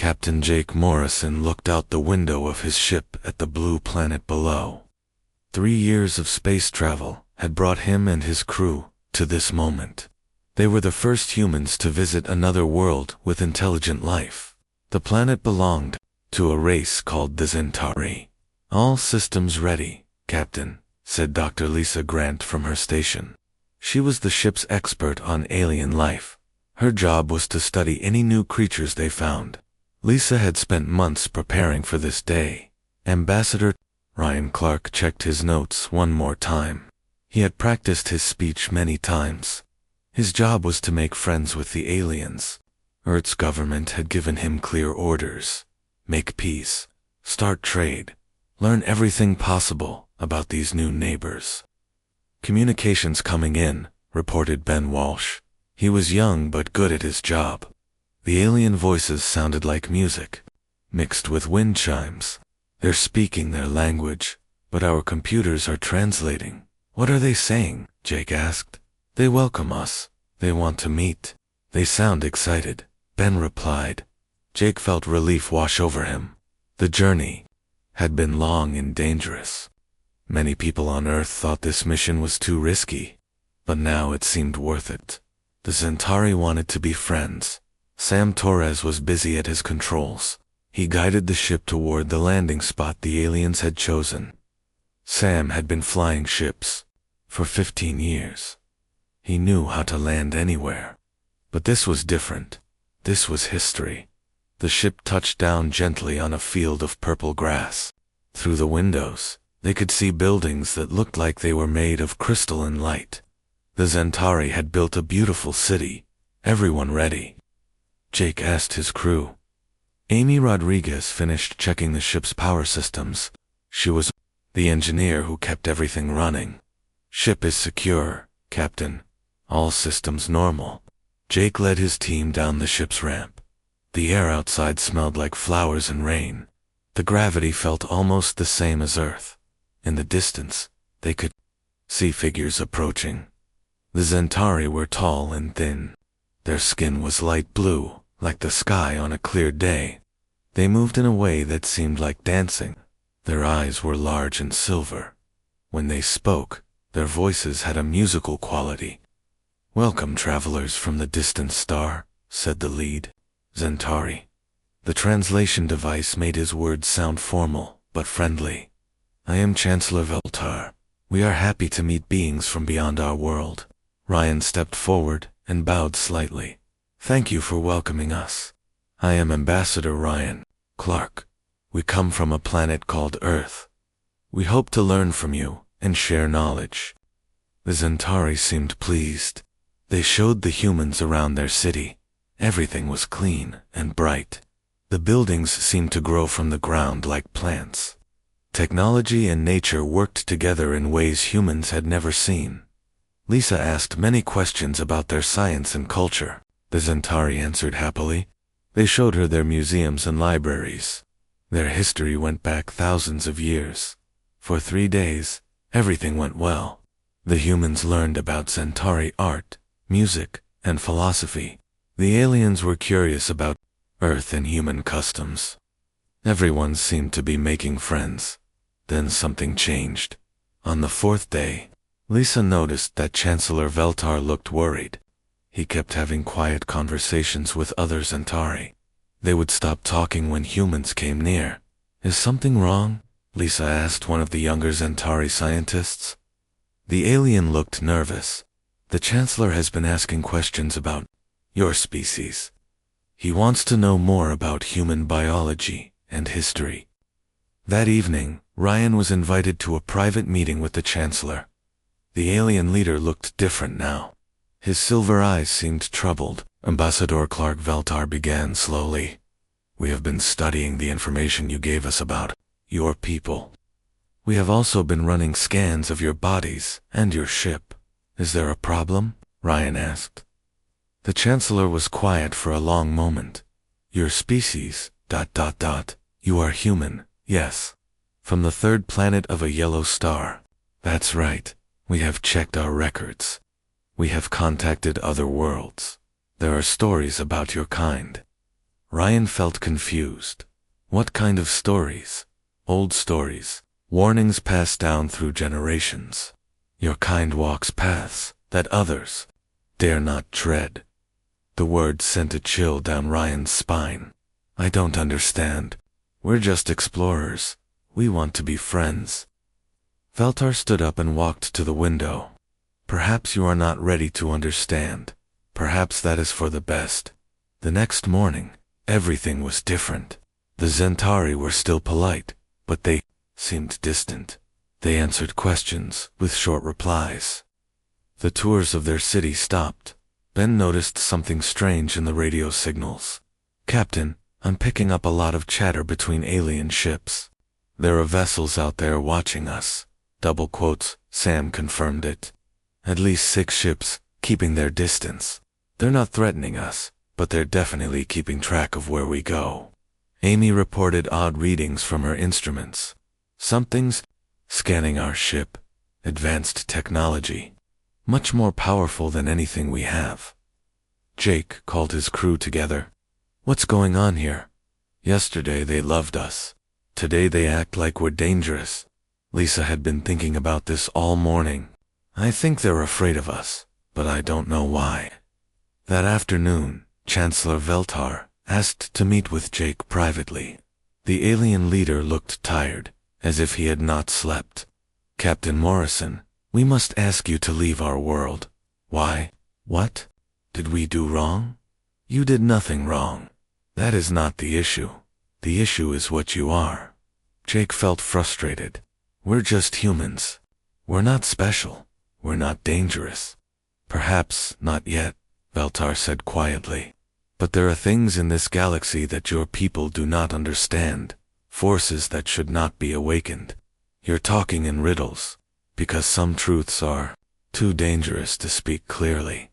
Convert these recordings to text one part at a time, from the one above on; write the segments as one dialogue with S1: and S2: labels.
S1: Captain Jake Morrison looked out the window of his ship at the blue planet below. 3 years of space travel had brought him and his crew to this moment. They were the first humans to visit another world with intelligent life. The planet belonged to a race called the Centauri. "All systems ready, Captain," said Dr. Lisa Grant from her station. She was the ship's expert on alien life. Her job was to study any new creatures they found. Lisa had spent months preparing for this day. Ambassador Ryan Clark checked his notes one more time. He had practiced his speech many times. His job was to make friends with the aliens. Earth's government had given him clear orders. Make peace, start trade, learn everything possible about these new neighbors. "Communications coming in," reported Ben Walsh. He was young but good at his job. The alien voices sounded like music, mixed with wind chimes. "They're speaking their language, but our computers are translating." "What are they saying?" Jake asked. "They welcome us. They want to meet. They sound excited," Ben replied. Jake felt relief wash over him. The journey had been long and dangerous. Many people on Earth thought this mission was too risky, but now it seemed worth it. The Centauri wanted to be friends. Sam Torres was busy at his controls. He guided the ship toward the landing spot the aliens had chosen. Sam had been flying ships for 15 years. He knew how to land anywhere. But this was different. This was history. The ship touched down gently on a field of purple grass. Through the windows, they could see buildings that looked like they were made of crystal and light. The Centauri had built a beautiful city. Everyone ready? Jake asked his crew. Amy Rodriguez finished checking the ship's power systems. She was the engineer who kept everything running. "Ship is secure, Captain. All systems normal." Jake led his team down the ship's ramp. The air outside smelled like flowers and rain. The gravity felt almost the same as Earth. In the distance, they could see figures approaching. The Centauri were tall and thin. Their skin was light blue, like the sky on a clear day. They moved in a way that seemed like dancing. Their eyes were large and silver. When they spoke, their voices had a musical quality. "Welcome, travelers from the distant star," said the lead Centauri. The translation device made his words sound formal, but friendly. "I am Chancellor Veltar. We are happy to meet beings from beyond our world." Ryan stepped forward and bowed slightly. "Thank you for welcoming us. I am Ambassador Ryan Clark. We come from a planet called Earth. We hope to learn from you and share knowledge." The Centauri seemed pleased. They showed the humans around their city. Everything was clean and bright. The buildings seemed to grow from the ground like plants. Technology and nature worked together in ways humans had never seen. Lisa asked many questions about their science and culture. The Centauri answered happily. They showed her their museums and libraries. Their history went back thousands of years. For 3 days, everything went well. The humans learned about Centauri art, music, and philosophy. The aliens were curious about Earth and human customs. Everyone seemed to be making friends. Then something changed. On the 4th day, Lisa noticed that Chancellor Veltar looked worried. He kept having quiet conversations with other Centauri. They would stop talking when humans came near. "Is something wrong?" Lisa asked one of the younger Centauri scientists. The alien looked nervous. "The Chancellor has been asking questions about your species. He wants to know more about human biology and history." That evening, Ryan was invited to a private meeting with the Chancellor. The alien leader looked different now. His silver eyes seemed troubled. Ambassador Clark Veltar began slowly. "We have been studying the information you gave us about your people. We have also been running scans of your bodies and your ship. Is there a problem?" Ryan asked. The Chancellor was quiet for a long moment. "Your species, ... You are human, yes. From the 3rd planet of a yellow star." "That's right. We have checked our records. We have contacted other worlds. There are stories about your kind." Ryan felt confused. What kind of stories? Old stories. Warnings passed down through generations. Your kind walks paths that others dare not tread. The words sent a chill down Ryan's spine. I don't understand. We're just explorers. We want to be friends. Veltar stood up and walked to the window. Perhaps you are not ready to understand. Perhaps that is for the best. The next morning, everything was different. The Zentari were still polite, but they seemed distant. They answered questions with short replies. The tours of their city stopped. Ben noticed something strange in the radio signals. Captain, I'm picking up a lot of chatter between alien ships. There are vessels out there watching us. Double quotes, Sam confirmed it. At least 6 ships, keeping their distance. They're not threatening us, but they're definitely keeping track of where we go. Amy reported odd readings from her instruments. Something's scanning our ship. Advanced technology. Much more powerful than anything we have. Jake called his crew together. What's going on here? Yesterday they loved us. Today they act like we're dangerous. Lisa had been thinking about this all morning. I think they're afraid of us, but I don't know why. That afternoon, Chancellor Veltar asked to meet with Jake privately. The alien leader looked tired, as if he had not slept. Captain Morrison, we must ask you to leave our world. Why? What? Did we do wrong? You did nothing wrong. That is not the issue. The issue is what you are. Jake felt frustrated. We're just humans. We're not special. We're not dangerous. Perhaps not yet, Veltar said quietly. But there are things in this galaxy that your people do not understand. Forces that should not be awakened. You're talking in riddles, because some truths are too dangerous to speak clearly.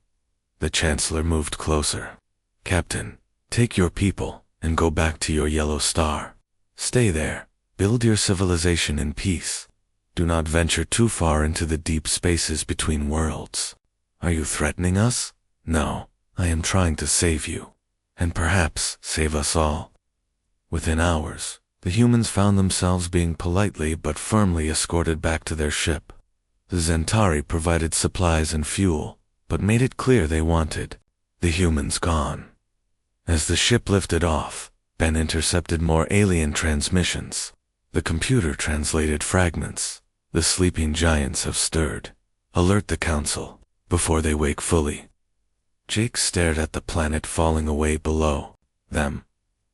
S1: The Chancellor moved closer. Captain, take your people and go back to your yellow star. Stay there. Build your civilization in peace. Do not venture too far into the deep spaces between worlds. Are you threatening us? No, I am trying to save you. And perhaps save us all. Within hours, the humans found themselves being politely but firmly escorted back to their ship. The Zentari provided supplies and fuel, but made it clear they wanted the humans gone. As the ship lifted off, Ben intercepted more alien transmissions. The computer translated fragments. The sleeping giants have stirred. Alert the council, before they wake fully. Jake stared at the planet falling away below them.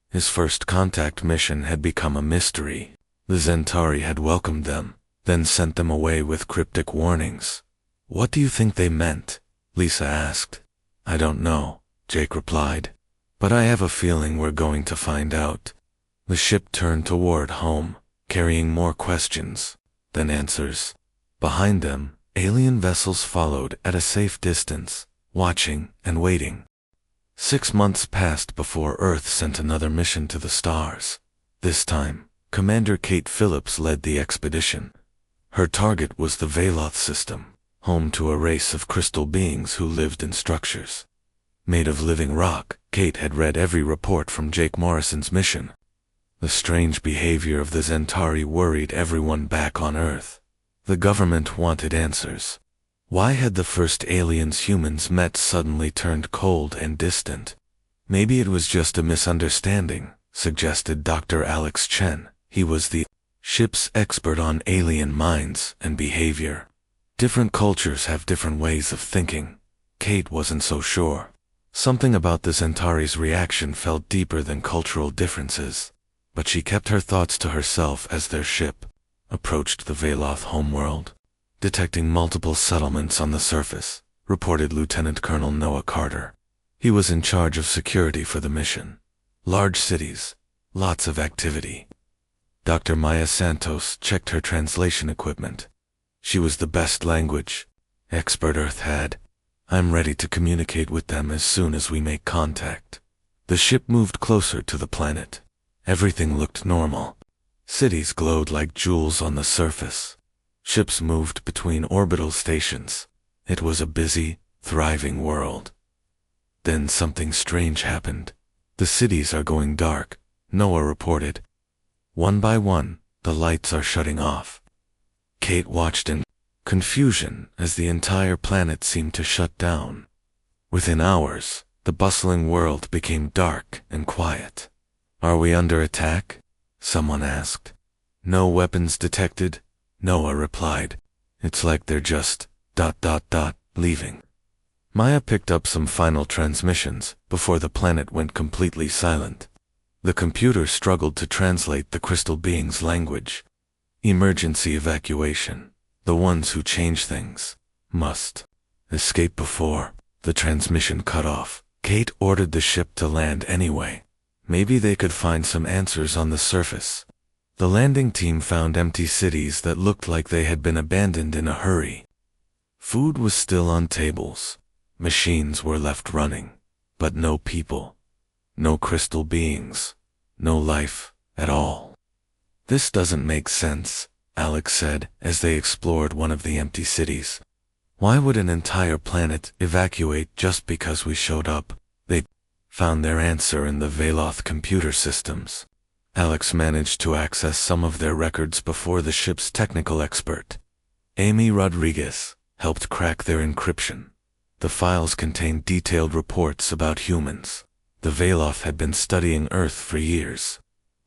S1: His first contact mission had become a mystery. The Zentari had welcomed them, then sent them away with cryptic warnings. What do you think they meant? Lisa asked. I don't know, Jake replied. But I have a feeling we're going to find out. The ship turned toward home, carrying more questions than answers. Behind them, alien vessels followed at a safe distance, watching and waiting. 6 months passed before Earth sent another mission to the stars. This time, Commander Kate Phillips led the expedition. Her target was the Veloth system, home to a race of crystal beings who lived in structures made of living rock. Kate had read every report from Jake Morrison's mission. The strange behavior of the Zentari worried everyone back on Earth. The government wanted answers. Why had the first aliens humans met suddenly turned cold and distant? Maybe it was just a misunderstanding, suggested Dr. Alex Chen. He was the ship's expert on alien minds and behavior. Different cultures have different ways of thinking. Kate wasn't so sure. Something about the Zentari's reaction felt deeper than cultural differences. But she kept her thoughts to herself as their ship approached the Veloth homeworld. Detecting multiple settlements on the surface, reported Lieutenant Colonel Noah Carter. He was in charge of security for the mission. Large cities, lots of activity. Dr. Maya Santos checked her translation equipment. She was the best language expert Earth had. I'm ready to communicate with them as soon as we make contact. The ship moved closer to the planet. Everything looked normal. Cities glowed like jewels on the surface. Ships moved between orbital stations. It was a busy, thriving world. Then something strange happened. The cities are going dark, Noah reported. One by one, the lights are shutting off. Kate watched in confusion as the entire planet seemed to shut down. Within hours, the bustling world became dark and quiet. "Are we under attack?" someone asked. "No weapons detected," Noah replied. "It's like they're just ... leaving." Maya picked up some final transmissions before the planet went completely silent. The computer struggled to translate the crystal being's language. "Emergency evacuation. The ones who change things must escape before the transmission cut off." Kate ordered the ship to land anyway. Maybe they could find some answers on the surface. The landing team found empty cities that looked like they had been abandoned in a hurry. Food was still on tables. Machines were left running, but no people. No crystal beings. No life at all. "This doesn't make sense," Alex said as they explored one of the empty cities. "Why would an entire planet evacuate just because we showed up?" They found their answer in the Veloth computer systems. Alex managed to access some of their records before the ship's technical expert, Amy Rodriguez, helped crack their encryption. The files contained detailed reports about humans. The Veloth had been studying Earth for years.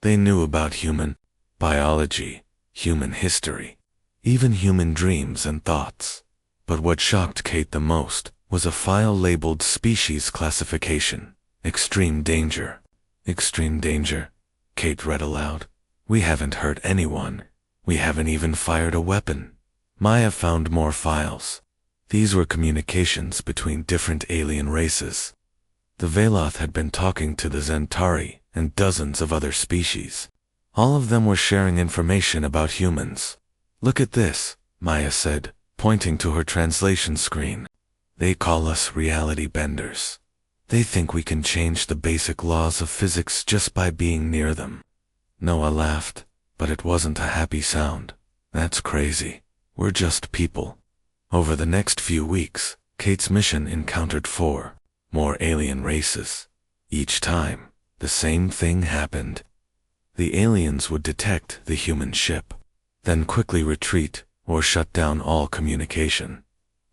S1: They knew about human biology, human history, even human dreams and thoughts. But what shocked Kate the most was a file labeled Species Classification, Extreme Danger. "Extreme danger," Kate read aloud. "We haven't hurt anyone. We haven't even fired a weapon." Maya found more files. These were communications between different alien races. The Veloth had been talking to the Zentari and dozens of other species. All of them were sharing information about humans. "Look at this," Maya said, pointing to her translation screen. "They call us reality benders. They think we can change the basic laws of physics just by being near them." Noah laughed, but it wasn't a happy sound. "That's crazy. We're just people." Over the next few weeks, Kate's mission encountered 4 more alien races. Each time, the same thing happened. The aliens would detect the human ship, then quickly retreat or shut down all communication.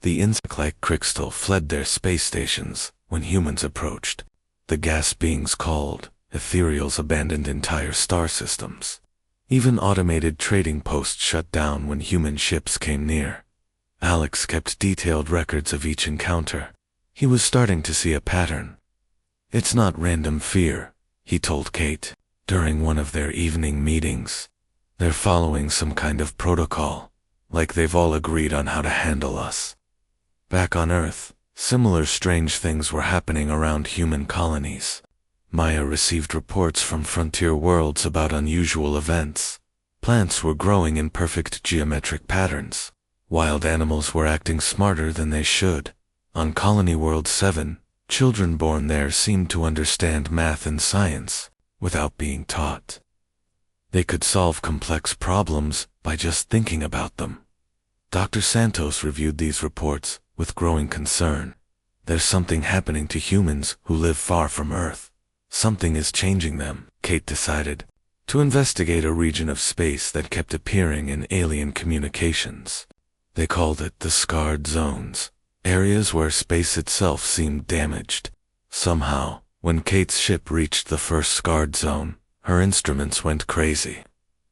S1: The insect-like crystal fled their space stations when humans approached. The gas beings called ethereals abandoned entire star systems. Even automated trading posts shut down when human ships came near. Alex kept detailed records of each encounter. He was starting to see a pattern. "It's not random fear," he told Kate during one of their evening meetings. "They're following some kind of protocol, like they've all agreed on how to handle us." Back on Earth, similar strange things were happening around human colonies. Maya received reports from frontier worlds about unusual events. Plants were growing in perfect geometric patterns. Wild animals were acting smarter than they should. On Colony World 7, children born there seemed to understand math and science without being taught. They could solve complex problems by just thinking about them. Dr. Santos reviewed these reports with growing concern. "There's something happening to humans who live far from Earth. Something is changing them," Kate decided, to investigate a region of space that kept appearing in alien communications. They called it the Scarred Zones, areas where space itself seemed damaged. Somehow, when Kate's ship reached the first scarred zone, her instruments went crazy.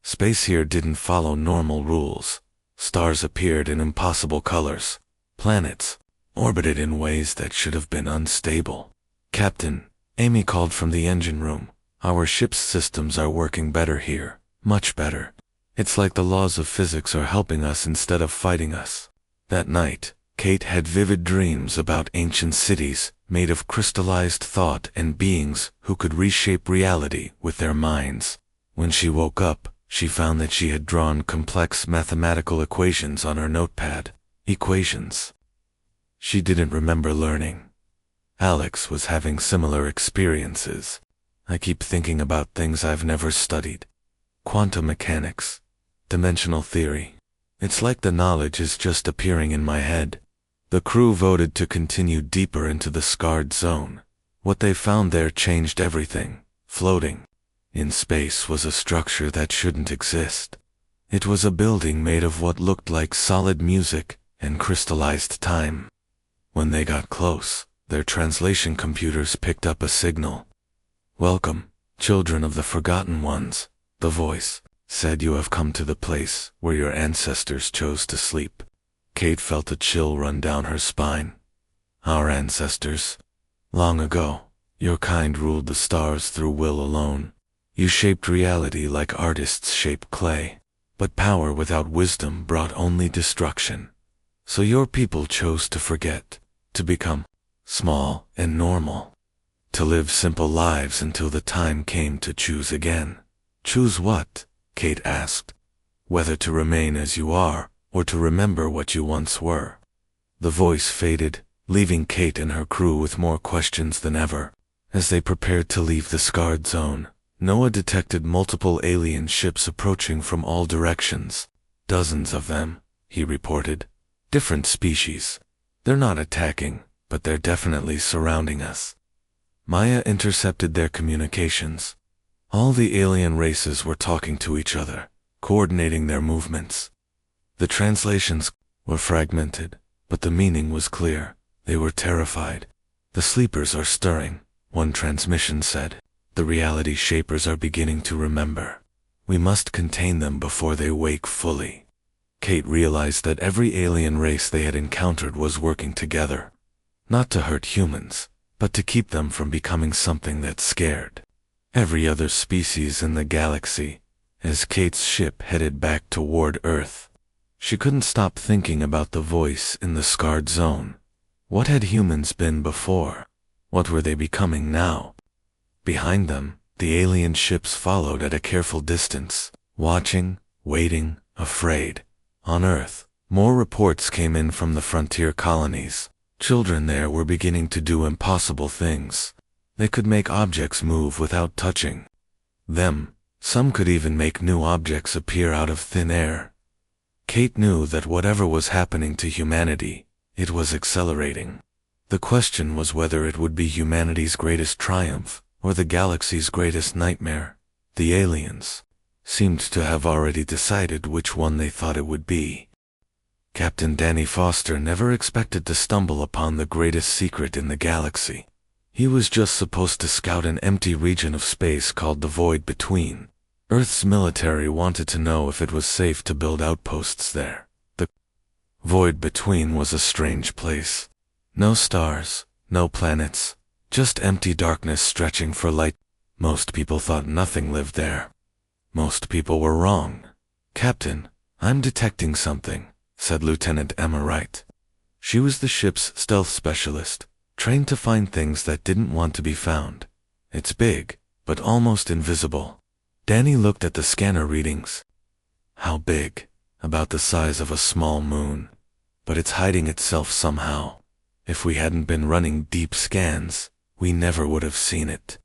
S1: Space here didn't follow normal rules. Stars appeared in impossible colors. Planets orbited in ways that should have been unstable. "Captain," Amy called from the engine room, "our ship's systems are working better here, much better. It's like the laws of physics are helping us instead of fighting us." That night, Kate had vivid dreams about ancient cities made of crystallized thought and beings who could reshape reality with their minds. When she woke up, she found that she had drawn complex mathematical equations on her notepad. Equations she didn't remember learning. Alex was having similar experiences. "I keep thinking about things I've never studied. Quantum mechanics, dimensional theory. It's like the knowledge is just appearing in my head." The crew voted to continue deeper into the scarred zone, What they found there changed everything. Floating in space was a structure that shouldn't exist. It was a building made of what looked like solid music and crystallized time. When they got close, their translation computers picked up a signal. "Welcome, children of the Forgotten Ones," the voice said. "You have come to the place where your ancestors chose to sleep." Kate felt a chill run down her spine. "Our ancestors? Long ago, your kind ruled the stars through will alone. You shaped reality like artists shape clay. But power without wisdom brought only destruction. So your people chose to forget, to become small and normal, to live simple lives until the time came to choose again." "Choose what?" Kate asked. "Whether to remain as you are, or to remember what you once were." The voice faded, leaving Kate and her crew with more questions than ever. As they prepared to leave the scarred zone, Noah detected multiple alien ships approaching from all directions. "Dozens of them," he reported. "Different species. They're not attacking, but they're definitely surrounding us." Maya intercepted their communications. All the alien races were talking to each other, coordinating their movements. The translations were fragmented, but the meaning was clear. They were terrified. "The sleepers are stirring," one transmission said. "The reality shapers are beginning to remember. We must contain them before they wake fully." Kate realized that every alien race they had encountered was working together. Not to hurt humans, but to keep them from becoming something that scared every other species in the galaxy. As Kate's ship headed back toward Earth, she couldn't stop thinking about the voice in the scarred zone. What had humans been before? What were they becoming now? Behind them, the alien ships followed at a careful distance, watching, waiting, afraid. On Earth, more reports came in from the frontier colonies. Children there were beginning to do impossible things. They could make objects move without touching them. Some could even make new objects appear out of thin air. Kate knew that whatever was happening to humanity, it was accelerating. The question was whether it would be humanity's greatest triumph, or the galaxy's greatest nightmare. The aliens seemed to have already decided which one they thought it would be. Captain Danny Foster never expected to stumble upon the greatest secret in the galaxy. He was just supposed to scout an empty region of space called the Void Between. Earth's military wanted to know if it was safe to build outposts there. The Void Between was a strange place. No stars, no planets, just empty darkness stretching for light. Most people thought nothing lived there. Most people were wrong. "Captain, I'm detecting something," said Lieutenant Emma Wright. She was the ship's stealth specialist, trained to find things that didn't want to be found. "It's big, but almost invisible." Danny looked at the scanner readings. "How big?" "About the size of a small moon. But it's hiding itself somehow. If we hadn't been running deep scans, we never would have seen it."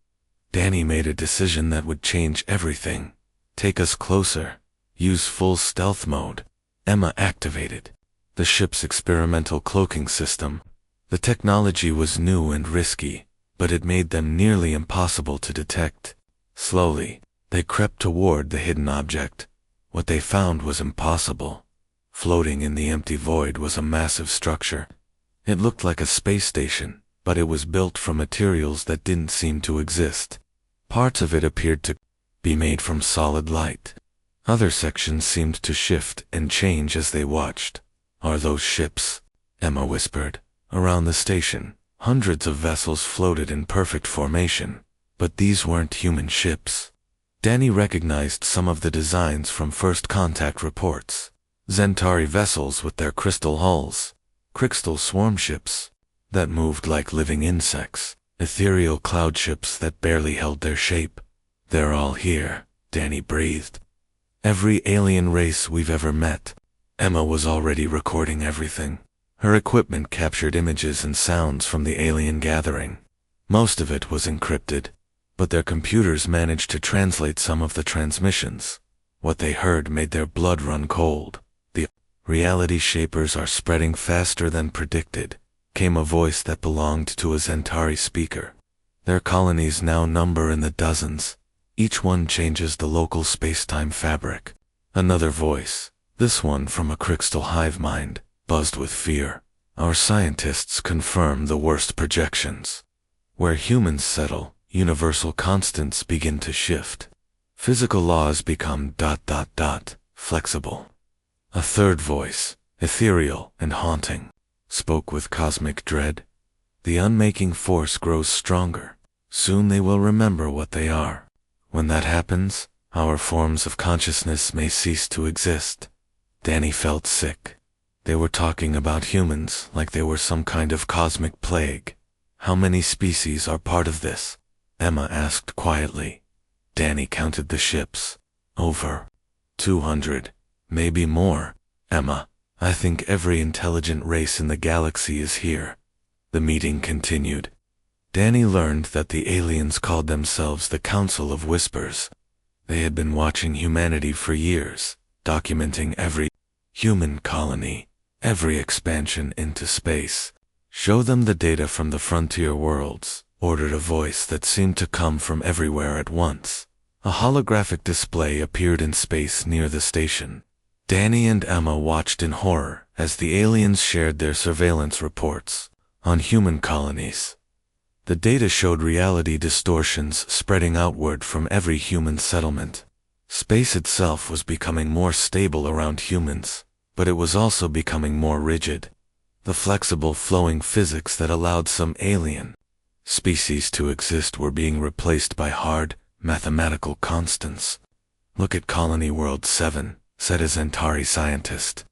S1: Danny made a decision that would change everything. "Take us closer. Use full stealth mode." Emma activated the ship's experimental cloaking system. The technology was new and risky, but it made them nearly impossible to detect. Slowly, they crept toward the hidden object. What they found was impossible. Floating in the empty void was a massive structure. It looked like a space station, but it was built from materials that didn't seem to exist. Parts of it appeared to be made from solid light. Other sections seemed to shift and change as they watched. "Are those ships?" Emma whispered. Around the station, hundreds of vessels floated in perfect formation, but these weren't human ships. Danny recognized some of the designs from first contact reports. Zentari vessels with their crystal hulls, crystal swarm ships that moved like living insects, ethereal cloud ships that barely held their shape. "They're all here," Danny breathed. "Every alien race we've ever met." Emma was already recording everything. Her equipment captured images and sounds from the alien gathering. Most of it was encrypted, but their computers managed to translate some of the transmissions. What they heard made their blood run cold. "The reality shapers are spreading faster than predicted," came a voice that belonged to a Zentari speaker. Their colonies now number in the dozens. Each one changes the local space-time fabric. Another voice, this one from a crystal hive mind, buzzed with fear. Our scientists confirm the worst projections. Where humans settle, universal constants begin to shift. Physical laws become ... flexible. A third voice, ethereal and haunting, spoke with cosmic dread. The unmaking force grows stronger. Soon they will remember what they are. When that happens, our forms of consciousness may cease to exist. Danny felt sick. They were talking about humans like they were some kind of cosmic plague. How many species are part of this? Emma asked quietly. Danny counted the ships. Over 200, maybe more. Emma, I think every intelligent race in the galaxy is here. The meeting continued. Danny learned that the aliens called themselves the Council of Whispers. They had been watching humanity for years, documenting every human colony, every expansion into space. Show them the data from the frontier worlds, ordered a voice that seemed to come from everywhere at once. A holographic display appeared in space near the station. Danny and Emma watched in horror as the aliens shared their surveillance reports on human colonies. The data showed reality distortions spreading outward from every human settlement. Space itself was becoming more stable around humans, but it was also becoming more rigid. The flexible flowing physics that allowed some alien species to exist were being replaced by hard, mathematical constants. Look at Colony World 7, said a Zentari scientist.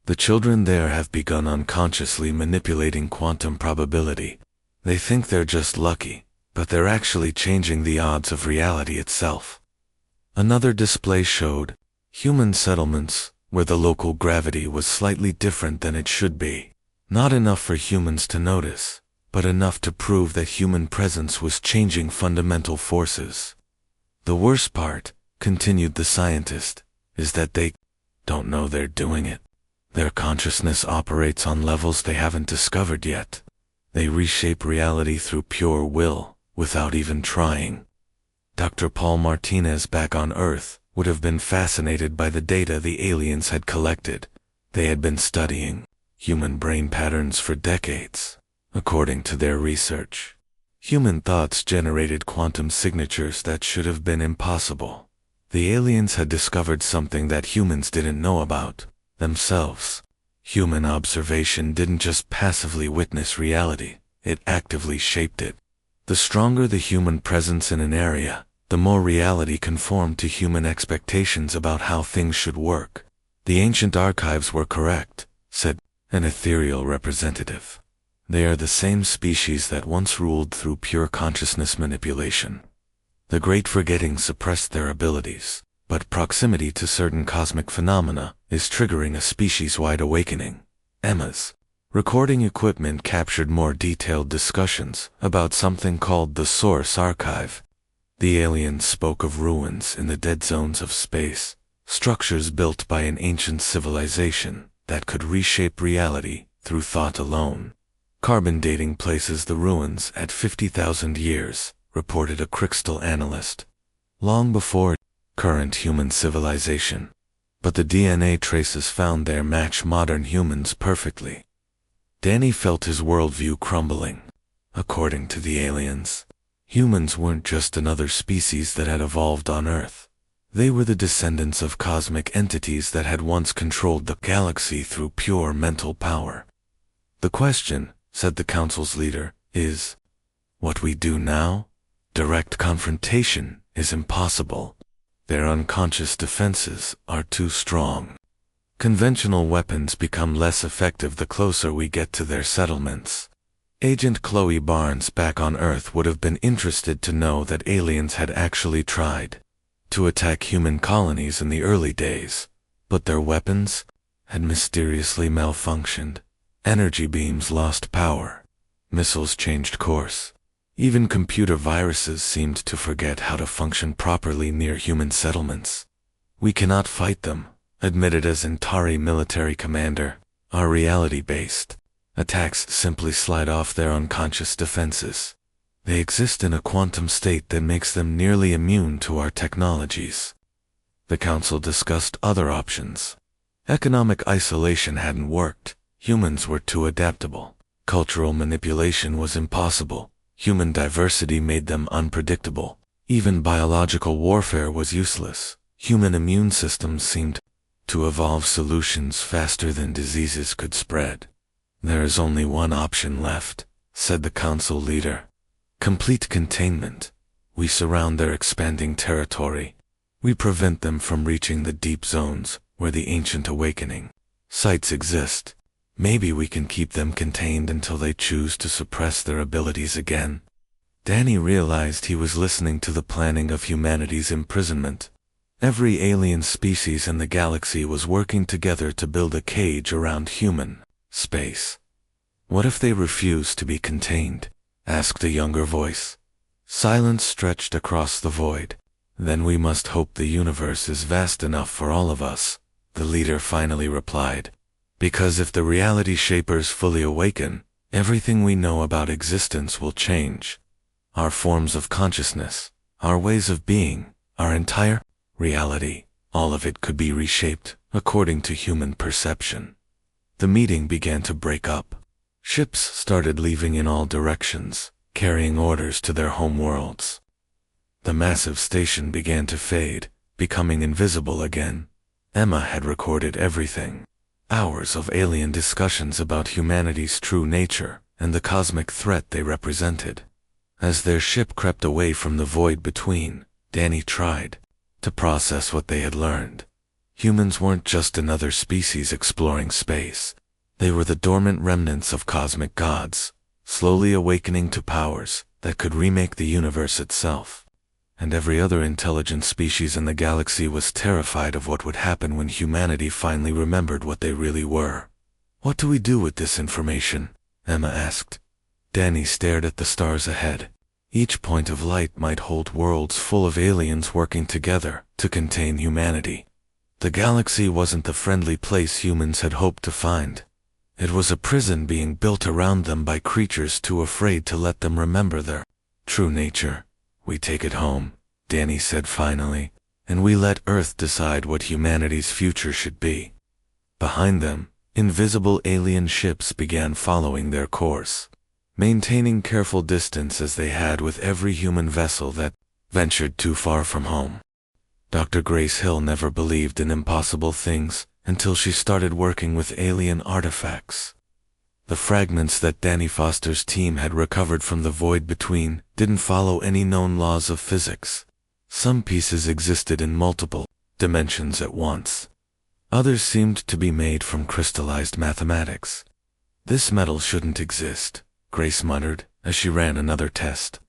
S1: The children there have begun unconsciously manipulating quantum probability. They think they're just lucky, but they're actually changing the odds of reality itself. Another display showed human settlements where the local gravity was slightly different than it should be. Not enough for humans to notice, but enough to prove that human presence was changing fundamental forces. The worst part, continued the scientist, is that they don't know they're doing it. Their consciousness operates on levels they haven't discovered yet. They reshape reality through pure will, without even trying. Dr. Paul Martinez back on Earth would have been fascinated by the data the aliens had collected. They had been studying human brain patterns for decades. According to their research, human thoughts generated quantum signatures that should have been impossible. The aliens had discovered something that humans didn't know about themselves. Human observation didn't just passively witness reality, it actively shaped it. The stronger the human presence in an area, the more reality conformed to human expectations about how things should work. The ancient archives were correct, said an ethereal representative. They are the same species that once ruled through pure consciousness manipulation. The great forgetting suppressed their abilities, but proximity to certain cosmic phenomena is triggering a species-wide awakening. Emma's recording equipment captured more detailed discussions about something called the Source Archive. The aliens spoke of ruins in the dead zones of space, structures built by an ancient civilization that could reshape reality through thought alone. Carbon dating places the ruins at 50,000 years, reported a crystal analyst. Long before current human civilization. But the DNA traces found there match modern humans perfectly. Danny felt his worldview crumbling. According to the aliens, humans weren't just another species that had evolved on Earth. They were the descendants of cosmic entities that had once controlled the galaxy through pure mental power. The question, said the council's leader, is what we do now? Direct confrontation is impossible. Their unconscious defenses are too strong. Conventional weapons become less effective the closer we get to their settlements. Agent Chloe Barnes back on Earth would have been interested to know that aliens had actually tried to attack human colonies in the early days, but their weapons had mysteriously malfunctioned. Energy beams lost power. Missiles changed course. Even computer viruses seemed to forget how to function properly near human settlements. We cannot fight them, admitted a Zentari military commander. Our reality-based attacks simply slide off their unconscious defenses. They exist in a quantum state that makes them nearly immune to our technologies. The council discussed other options. Economic isolation hadn't worked. Humans were too adaptable. Cultural manipulation was impossible. Human diversity made them unpredictable. Even biological warfare was useless. Human immune systems seemed to evolve solutions faster than diseases could spread. There is only one option left, said the council leader. Complete containment. We surround their expanding territory. We prevent them from reaching the deep zones where the ancient awakening sites exist. Maybe we can keep them contained until they choose to suppress their abilities again. Danny realized he was listening to the planning of humanity's imprisonment. Every alien species in the galaxy was working together to build a cage around human space. What if they refuse to be contained? Asked a younger voice. Silence stretched across the void. Then we must hope the universe is vast enough for all of us, the leader finally replied. Because if the reality shapers fully awaken, everything we know about existence will change. Our forms of consciousness, our ways of being, our entire reality, all of it could be reshaped according to human perception. The meeting began to break up. Ships started leaving in all directions, carrying orders to their home worlds. The massive station began to fade, becoming invisible again. Emma had recorded everything. Hours of alien discussions about humanity's true nature and the cosmic threat they represented. As their ship crept away from the void between, Danny tried to process what they had learned. Humans weren't just another species exploring space. They were the dormant remnants of cosmic gods, slowly awakening to powers that could remake the universe itself. And every other intelligent species in the galaxy was terrified of what would happen when humanity finally remembered what they really were. What do we do with this information? Emma asked. Danny stared at the stars ahead. Each point of light might hold worlds full of aliens working together to contain humanity. The galaxy wasn't the friendly place humans had hoped to find. It was a prison being built around them by creatures too afraid to let them remember their true nature. We take it home, Danny said finally, and we let Earth decide what humanity's future should be. Behind them, invisible alien ships began following their course, maintaining careful distance as they had with every human vessel that ventured too far from home. Dr. Grace Hill never believed in impossible things until she started working with alien artifacts. The fragments that Danny Foster's team had recovered from the void between didn't follow any known laws of physics. Some pieces existed in multiple dimensions at once. Others seemed to be made from crystallized mathematics. This metal shouldn't exist, Grace muttered as she ran another test.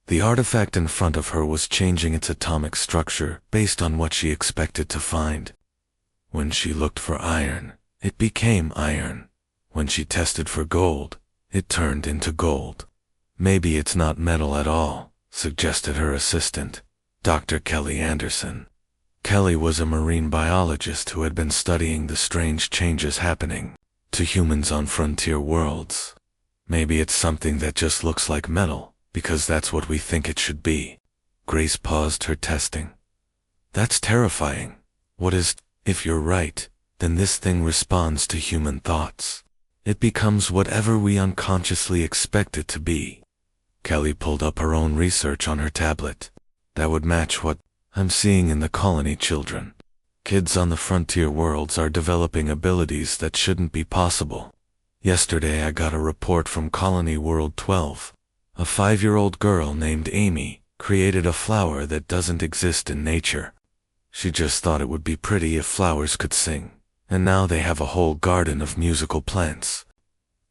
S1: The artifact in front of her was changing its atomic structure based on what she expected to find. When she looked for iron, it became iron. When she tested for gold, it turned into gold. Maybe it's not metal at all, suggested her assistant, Dr. Kelly Anderson. Kelly was a marine biologist who had been studying the strange changes happening to humans on frontier worlds. Maybe it's something that just looks like metal, because that's what we think it should be. Grace paused her testing. That's terrifying. If you're right, then this thing responds to human thoughts. It becomes whatever we unconsciously expect it to be. Kelly pulled up her own research on her tablet. That would match what I'm seeing in the colony children. Kids on the frontier worlds are developing abilities that shouldn't be possible. Yesterday I got a report from Colony World 12. A 5-year-old girl named Amy created a flower that doesn't exist in nature. She just thought it would be pretty if flowers could sing. And now they have a whole garden of musical plants.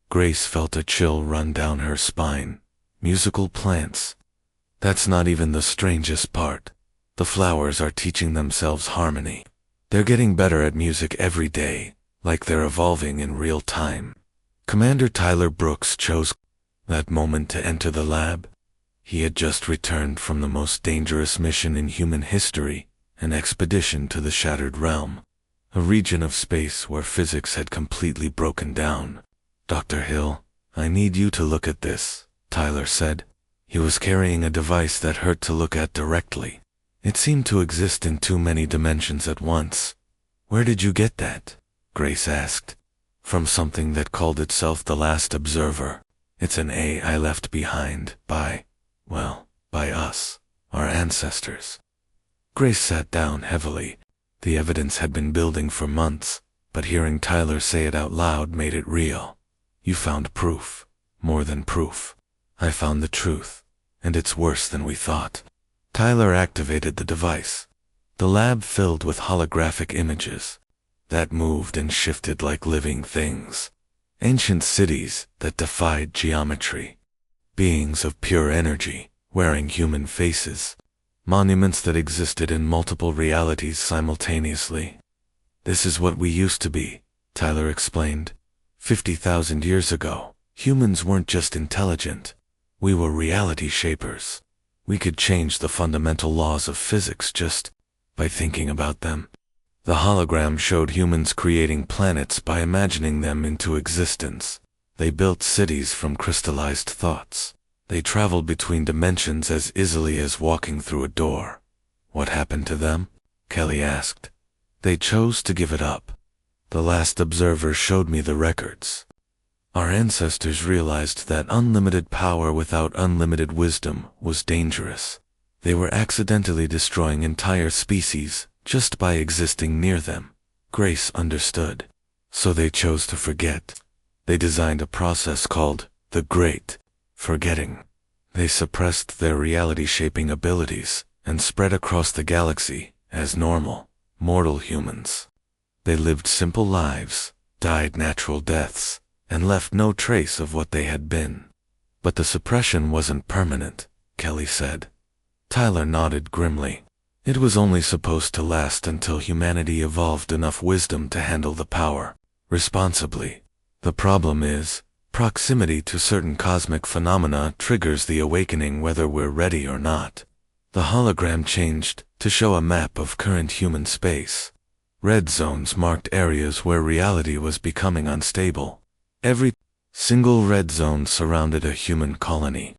S1: Grace felt a chill run down her spine. Musical plants. That's not even the strangest part. The flowers are teaching themselves harmony. They're getting better at music every day, like they're evolving in real time. Commander Tyler Brooks chose that moment to enter the lab. He had just returned from the most dangerous mission in human history, an expedition to the Shattered Realm. A region of space where physics had completely broken down. Dr. Hill, I need you to look at this, Tyler said. He was carrying a device that hurt to look at directly. It seemed to exist in too many dimensions at once. "Where did you get that?" Grace asked. "From something that called itself the Last Observer. It's an AI left behind by us, our ancestors." Grace sat down heavily. The evidence had been building for months, but hearing Tyler say it out loud made it real. "You found proof. More than proof. I found the truth, and it's worse than we thought." Tyler activated the device. The lab filled with holographic images that moved and shifted like living things. Ancient cities that defied geometry. Beings of pure energy, wearing human faces. Monuments that existed in multiple realities simultaneously. "This is what we used to be," Tyler explained. 50,000 years ago, humans weren't just intelligent. We were reality shapers. We could change the fundamental laws of physics just by thinking about them. The hologram showed humans creating planets by imagining them into existence. They built cities from crystallized thoughts. They traveled between dimensions as easily as walking through a door. "What happened to them?" Kelly asked. "They chose to give it up. The Last Observer showed me the records. Our ancestors realized that unlimited power without unlimited wisdom was dangerous. They were accidentally destroying entire species just by existing near them." Grace understood. "So they chose to forget. They designed a process called the Great Forgetting. They suppressed their reality-shaping abilities and spread across the galaxy as normal, mortal humans. They lived simple lives, died natural deaths, and left no trace of what they had been. But the suppression wasn't permanent," Kelly said. Tyler nodded grimly. "It was only supposed to last until humanity evolved enough wisdom to handle the power responsibly. The problem is, proximity to certain cosmic phenomena triggers the awakening whether we're ready or not." The hologram changed to show a map of current human space. Red zones marked areas where reality was becoming unstable. Every single red zone surrounded a human colony.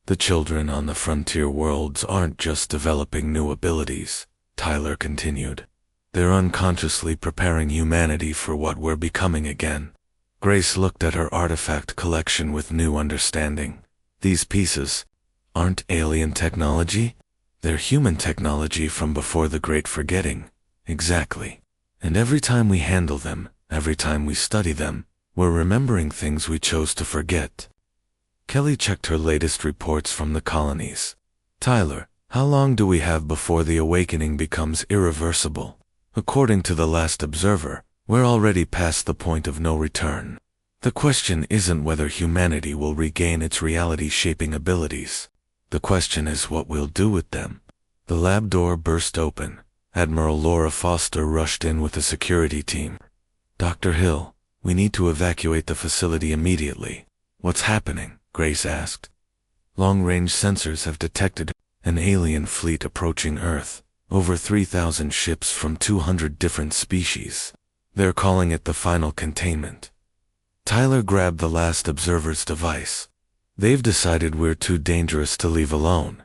S1: "The children on the frontier worlds aren't just developing new abilities," Tyler continued. "They're unconsciously preparing humanity for what we're becoming again." Grace looked at her artifact collection with new understanding. "These pieces aren't alien technology? They're human technology from before the Great Forgetting." "Exactly. And every time we handle them, every time we study them, we're remembering things we chose to forget." Kelly checked her latest reports from the colonies. "Tyler, how long do we have before the awakening becomes irreversible?" "According to the Last Observer, we're already past the point of no return. The question isn't whether humanity will regain its reality-shaping abilities. The question is what we'll do with them." The lab door burst open. Admiral Laura Foster rushed in with a security team. "Dr. Hill, we need to evacuate the facility immediately." "What's happening?" Grace asked. "Long-range sensors have detected an alien fleet approaching Earth. Over 3,000 ships from 200 different species. They're calling it the final containment." Tyler grabbed the Last Observer's device. "They've decided we're too dangerous to leave alone."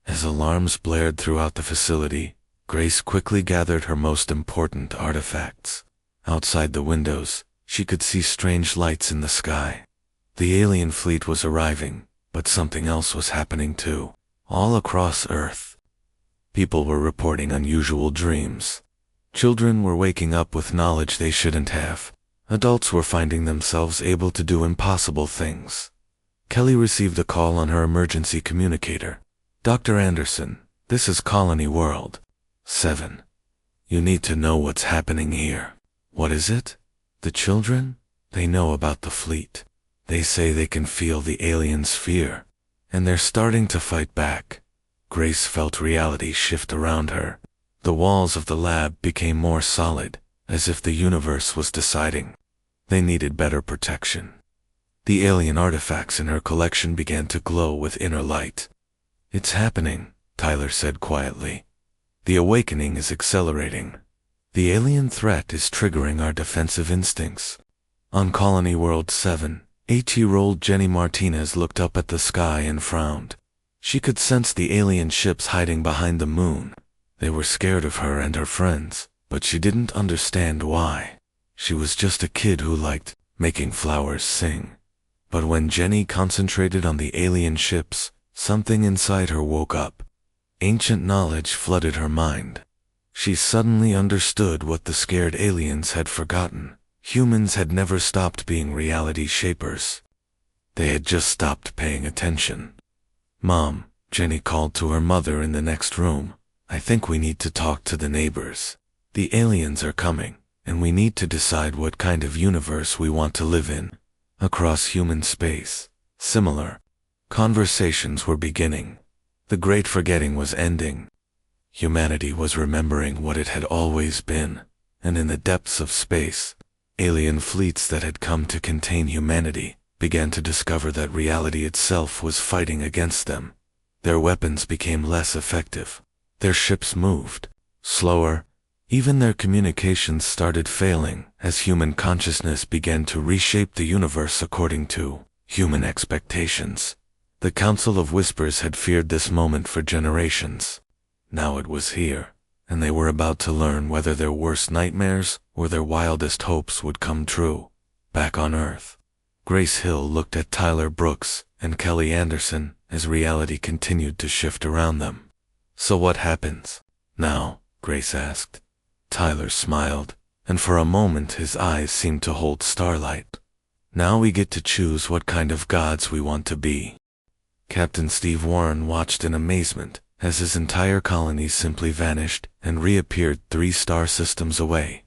S1: As alarms blared throughout the facility, Grace quickly gathered her most important artifacts. Outside the windows, she could see strange lights in the sky. The alien fleet was arriving, but something else was happening too. All across Earth, people were reporting unusual dreams. Children were waking up with knowledge they shouldn't have. Adults were finding themselves able to do impossible things. Kelly received a call on her emergency communicator. "Dr. Anderson, this is Colony World 7. You need to know what's happening here." "What is it?" "The children? They know about the fleet. They say they can feel the aliens' fear, and they're starting to fight back." Grace felt reality shift around her. The walls of the lab became more solid, as if the universe was deciding. They needed better protection. The alien artifacts in her collection began to glow with inner light. "It's happening," Tyler said quietly. "The awakening is accelerating. The alien threat is triggering our defensive instincts." On Colony World 7, 8-year-old Jenny Martinez looked up at the sky and frowned. She could sense the alien ships hiding behind the moon. They were scared of her and her friends, but she didn't understand why. She was just a kid who liked making flowers sing. But when Jenny concentrated on the alien ships, something inside her woke up. Ancient knowledge flooded her mind. She suddenly understood what the scared aliens had forgotten. Humans had never stopped being reality shapers. They had just stopped paying attention. "Mom," Jenny called to her mother in the next room, "I think we need to talk to the neighbors. The aliens are coming, and we need to decide what kind of universe we want to live in." Across human space, similar conversations were beginning. The great forgetting was ending. Humanity was remembering what it had always been, and in the depths of space, alien fleets that had come to contain humanity began to discover that reality itself was fighting against them. Their weapons became less effective. Their ships moved slower. Even their communications started failing as human consciousness began to reshape the universe according to human expectations. The Council of Whispers had feared this moment for generations. Now it was here, and they were about to learn whether their worst nightmares or their wildest hopes would come true. Back on Earth, Grace Hill looked at Tyler Brooks and Kelly Anderson as reality continued to shift around them. "So what happens now?" Grace asked. Tyler smiled, and for a moment his eyes seemed to hold starlight. "Now we get to choose what kind of gods we want to be." Captain Steve Warren watched in amazement as his entire colony simply vanished and reappeared 3 star systems away.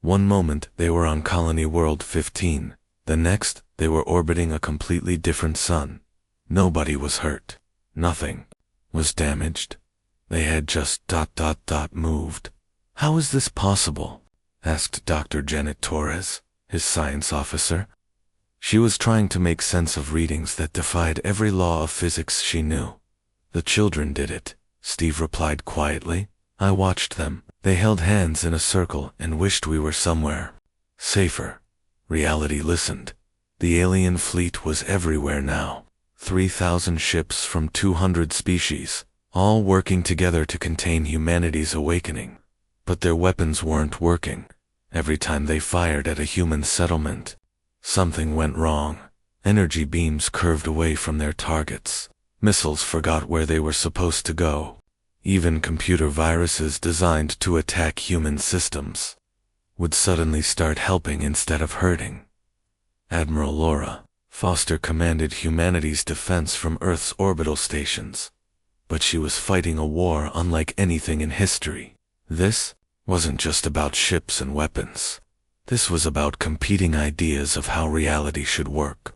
S1: One moment they were on Colony World 15, the next they were orbiting a completely different sun. Nobody was hurt. Nothing was damaged. They had just moved. "How is this possible?" asked Dr. Janet Torres, his science officer. She was trying to make sense of readings that defied every law of physics she knew. "The children did it," Steve replied quietly. "I watched them. They held hands in a circle and wished we were somewhere safer." Reality listened. The alien fleet was everywhere now. 3,000 ships from 200 species, all working together to contain humanity's awakening. But their weapons weren't working. Every time they fired at a human settlement, something went wrong. Energy beams curved away from their targets. Missiles forgot where they were supposed to go. Even computer viruses designed to attack human systems would suddenly start helping instead of hurting. Admiral Laura Foster commanded humanity's defense from Earth's orbital stations, but she was fighting a war unlike anything in history. This wasn't just about ships and weapons. This was about competing ideas of how reality should work.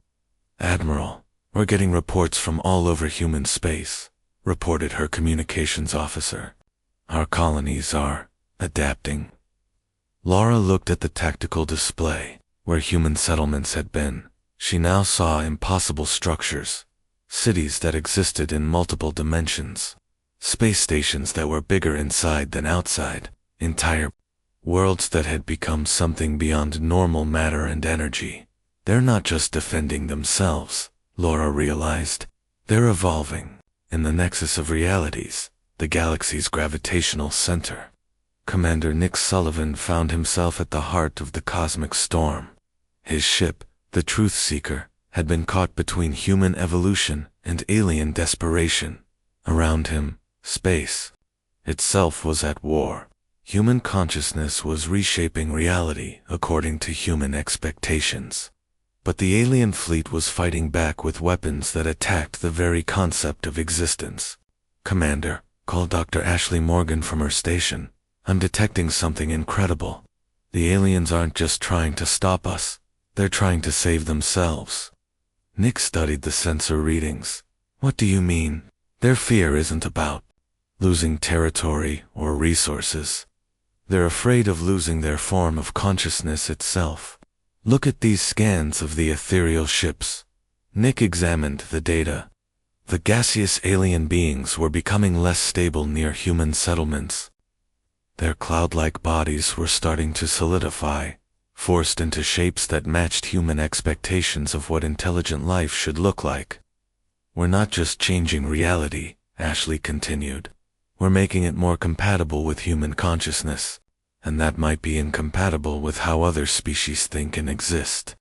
S1: "Admiral, we're getting reports from all over human space," reported her communications officer. "Our colonies are adapting." Laura looked at the tactical display where human settlements had been. She now saw impossible structures, cities that existed in multiple dimensions, space stations that were bigger inside than outside, entire worlds that had become something beyond normal matter and energy. They're not just defending themselves, Laura realized. They're evolving. In the nexus of realities, the galaxy's gravitational center, Commander Nick Sullivan found himself at the heart of the cosmic storm. His ship, the Truth Seeker, had been caught between human evolution and alien desperation. Around him, space itself was at war. Human consciousness was reshaping reality according to human expectations. But the alien fleet was fighting back with weapons that attacked the very concept of existence. "Commander," called Dr. Ashley Morgan from her station, "I'm detecting something incredible. The aliens aren't just trying to stop us, they're trying to save themselves." Nick studied the sensor readings. "What do you mean?" "Their fear isn't about losing territory or resources. They're afraid of losing their form of consciousness itself. Look at these scans of the ethereal ships." Nick examined the data. The gaseous alien beings were becoming less stable near human settlements. Their cloud-like bodies were starting to solidify, forced into shapes that matched human expectations of what intelligent life should look like. We're not just changing reality, Ashley continued. We're making it more compatible with human consciousness, and that might be incompatible with how other species think and exist.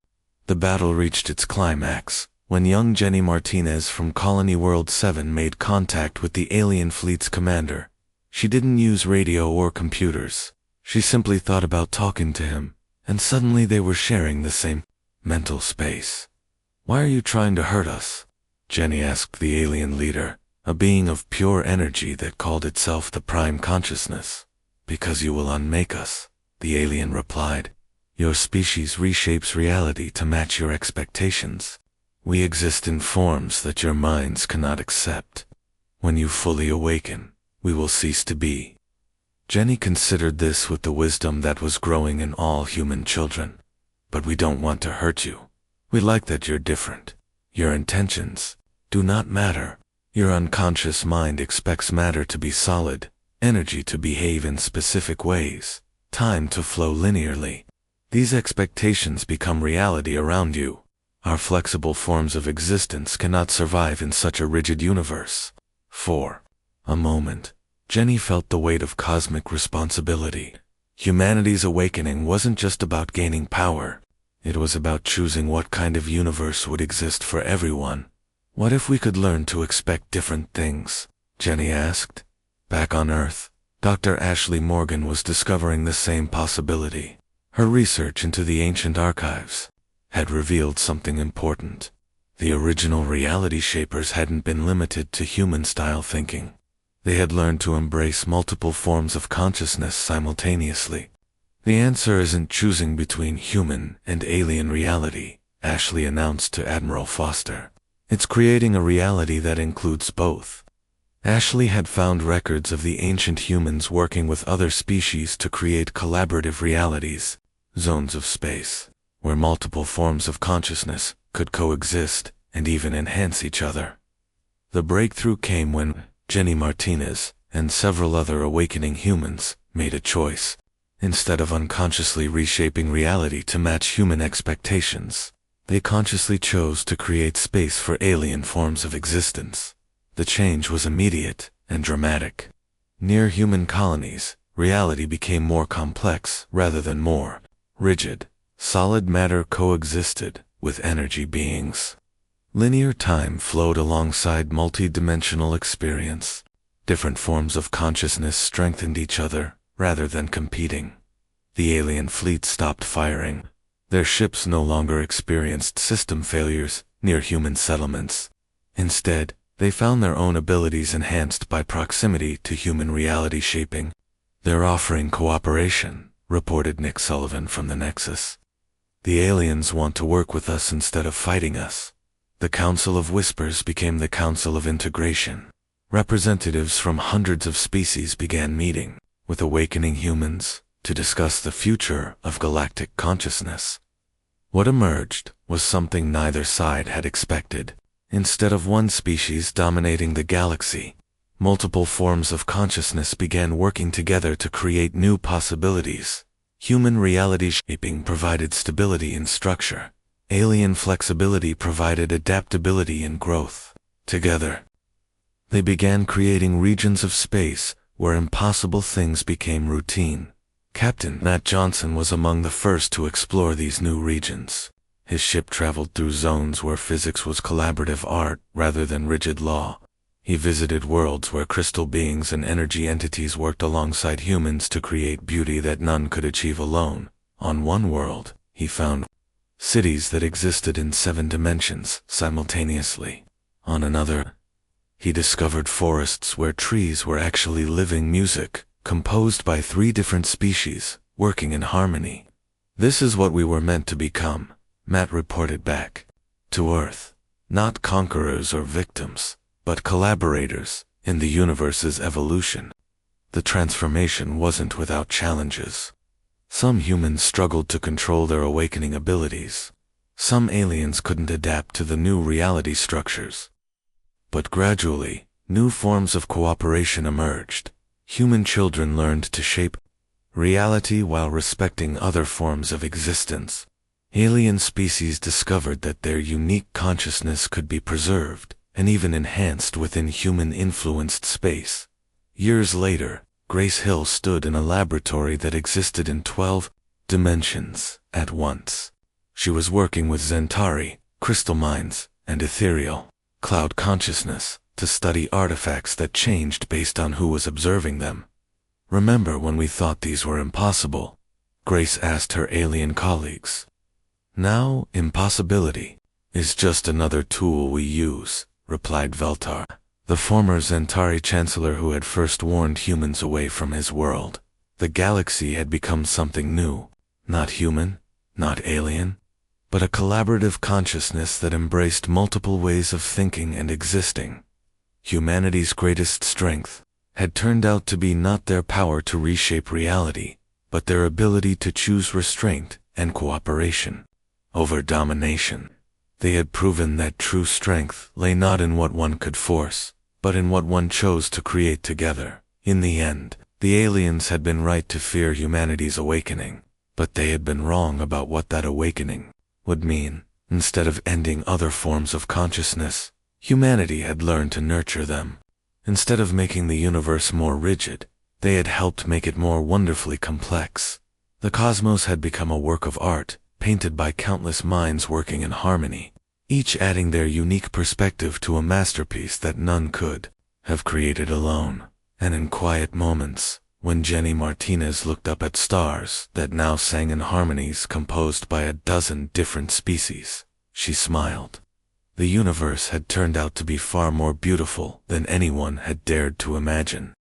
S1: The battle reached its climax when young Jenny Martinez from Colony World 7 made contact with the alien fleet's commander. She didn't use radio or computers. She simply thought about talking to him, and suddenly they were sharing the same mental space. "Why are you trying to hurt us?" Jenny asked the alien leader, a being of pure energy that called itself the Prime Consciousness. "Because you will unmake us," the alien replied. "Your species reshapes reality to match your expectations. We exist in forms that your minds cannot accept. When you fully awaken, we will cease to be." Jenny considered this with the wisdom that was growing in all human children. "But we don't want to hurt you. We like that you're different. Your intentions do not matter. Your unconscious mind expects matter to be solid, energy to behave in specific ways, time to flow linearly. These expectations become reality around you. Our flexible forms of existence cannot survive in such a rigid universe." For a moment, Jenny felt the weight of cosmic responsibility. Humanity's awakening wasn't just about gaining power. It was about choosing what kind of universe would exist for everyone. "What if we could learn to expect different things?" Jenny asked. Back on Earth, Dr. Ashley Morgan was discovering the same possibility. Her research into the ancient archives had revealed something important. The original reality shapers hadn't been limited to human-style thinking. They had learned to embrace multiple forms of consciousness simultaneously. "The answer isn't choosing between human and alien reality," Ashley announced to Admiral Foster. "It's creating a reality that includes both." Ashley had found records of the ancient humans working with other species to create collaborative realities, zones of space, where multiple forms of consciousness could coexist and even enhance each other. The breakthrough came when Jenny Martinez and several other awakening humans made a choice. Instead of unconsciously reshaping reality to match human expectations, they consciously chose to create space for alien forms of existence. The change was immediate and dramatic. Near human colonies, reality became more complex rather than more rigid. Solid matter coexisted with energy beings. Linear time flowed alongside multi-dimensional experience. Different forms of consciousness strengthened each other rather than competing. The alien fleet stopped firing. Their ships no longer experienced system failures near human settlements. Instead, they found their own abilities enhanced by proximity to human reality shaping. "They're offering cooperation," reported Nick Sullivan from the Nexus. "The aliens want to work with us instead of fighting us." The Council of Whispers became the Council of Integration. Representatives from hundreds of species began meeting with awakening humans to discuss the future of galactic consciousness. What emerged was something neither side had expected. Instead of one species dominating the galaxy, multiple forms of consciousness began working together to create new possibilities. Human reality shaping provided stability and structure. Alien flexibility provided adaptability and growth. Together, they began creating regions of space where impossible things became routine. Captain Matt Johnson was among the first to explore these new regions. His ship traveled through zones where physics was collaborative art rather than rigid law. He visited worlds where crystal beings and energy entities worked alongside humans to create beauty that none could achieve alone. On one world, he found cities that existed in 7 dimensions simultaneously. On another, he discovered forests where trees were actually living music, composed by 3 different species, working in harmony. "This is what we were meant to become," Matt reported back to Earth. "Not conquerors or victims, but collaborators in the universe's evolution." The transformation wasn't without challenges. Some humans struggled to control their awakening abilities. Some aliens couldn't adapt to the new reality structures. But gradually, new forms of cooperation emerged. Human children learned to shape reality while respecting other forms of existence. Alien species discovered that their unique consciousness could be preserved and even enhanced within human-influenced space. Years later, Grace Hill stood in a laboratory that existed in 12 dimensions at once. She was working with Zentari, crystal mines, and ethereal cloud consciousness to study artifacts that changed based on who was observing them. "Remember when we thought these were impossible?" Grace asked her alien colleagues. "Now, impossibility is just another tool we use," replied Veltar, the former Zentari chancellor who had first warned humans away from his world. The galaxy had become something new, not human, not alien, but a collaborative consciousness that embraced multiple ways of thinking and existing. Humanity's greatest strength had turned out to be not their power to reshape reality, but their ability to choose restraint and cooperation over domination. They had proven that true strength lay not in what one could force, but in what one chose to create together. In the end, the aliens had been right to fear humanity's awakening, but they had been wrong about what that awakening would mean. Instead of ending other forms of consciousness, humanity had learned to nurture them. Instead of making the universe more rigid, they had helped make it more wonderfully complex. The cosmos had become a work of art, painted by countless minds working in harmony, each adding their unique perspective to a masterpiece that none could have created alone. And in quiet moments, when Jenny Martinez looked up at stars that now sang in harmonies composed by a dozen different species, she smiled. The universe had turned out to be far more beautiful than anyone had dared to imagine.